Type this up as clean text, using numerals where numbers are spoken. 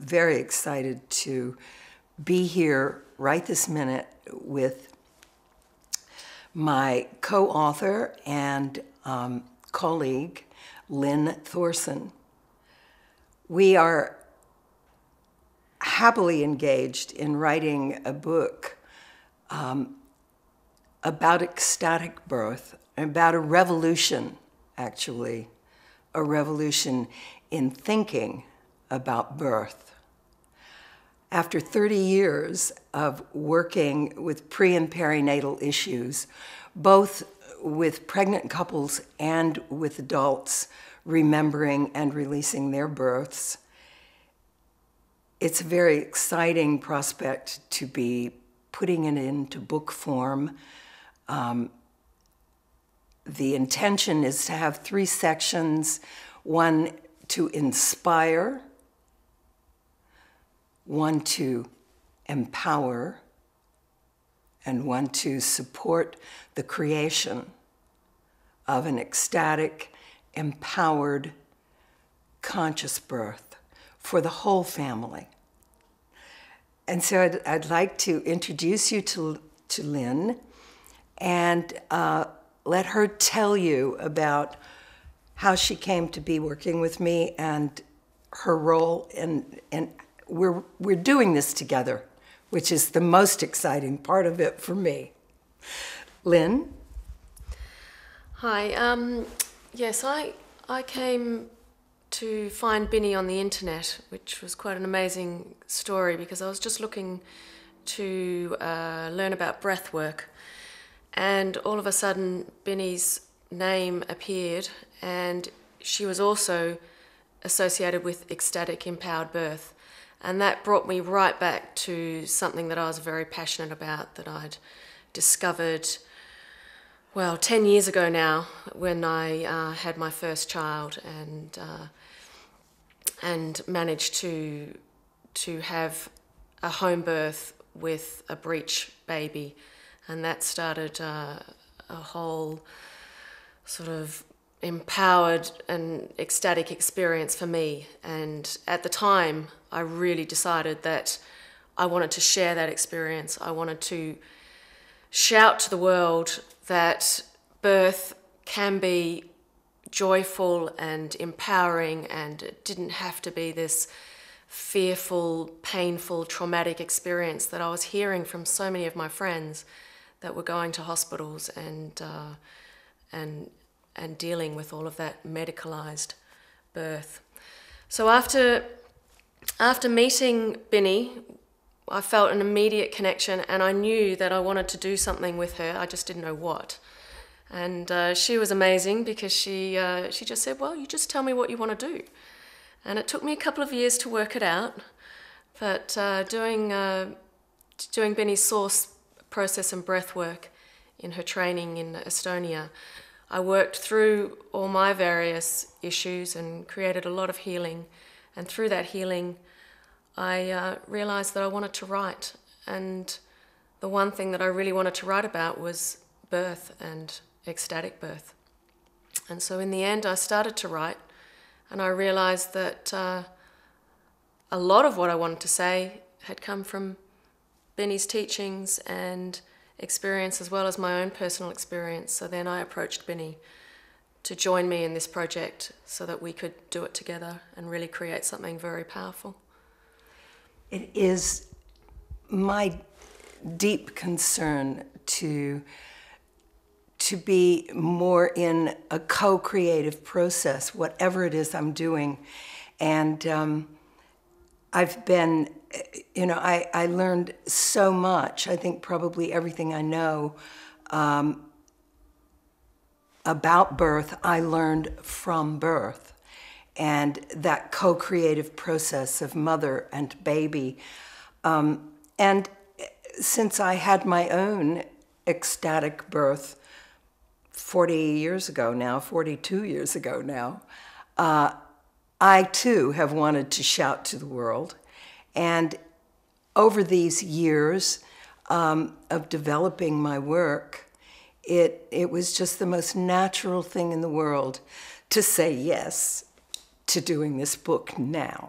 very excited to be here right this minute with my co-author and colleague, Lynne Thorsen. We are happily engaged in writing a book about ecstatic birth, about a revolution, actually, a revolution in thinking about birth. After 30 years of working with pre and perinatal issues, both with pregnant couples and with adults remembering and releasing their births, it's a very exciting prospect to be putting it into book form. The intention is to have 3 sections, one to inspire, one to empower, and one to support the creation of an ecstatic, empowered, conscious birth for the whole family. And so I'd like to introduce you to Lynne and let her tell you about how she came to be working with me and her role, and we're doing this together, which is the most exciting part of it for me. Lynne? Hi. Yes, I came to find Binnie on the internet, which was quite an amazing story because I was just looking to learn about breath work, and all of a sudden Binnie's name appeared, and she was also associated with ecstatic empowered birth. And that brought me right back to something that I was very passionate about, that I'd discovered, well, 10 years ago now, when I had my first child and managed to have a home birth with a breech baby. And that started a whole sort of empowered and ecstatic experience for me. And at the time, I really decided that I wanted to share that experience. I wanted to shout to the world that birth can be joyful and empowering, and it didn't have to be this fearful, painful, traumatic experience that I was hearing from so many of my friends that were going to hospitals and dealing with all of that medicalized birth. So after meeting Binnie, I felt an immediate connection, and I knew that I wanted to do something with her. I just didn't know what. And she was amazing because she just said, well, you just tell me what you want to do. And it took me a couple of years to work it out, but doing Binnie's SOURCE Process and Breathwork in her training in Estonia, I worked through all my various issues and created a lot of healing. And through that healing, I realized that I wanted to write. And the one thing that I really wanted to write about was birth and ecstatic birth. And so in the end, I started to write, and I realized that a lot of what I wanted to say had come from Binnie's teachings and experience, as well as my own personal experience. So then I approached Binnie to join me in this project so that we could do it together and really create something very powerful. It is my deep concern to be more in a co-creative process, whatever it is I'm doing. And I've been, I learned so much. I think probably everything I know about birth, I learned from birth. And that co-creative process of mother and baby. And since I had my own ecstatic birth 42 years ago now, I too have wanted to shout to the world. And over these years of developing my work, it was just the most natural thing in the world to say yes to doing this book now.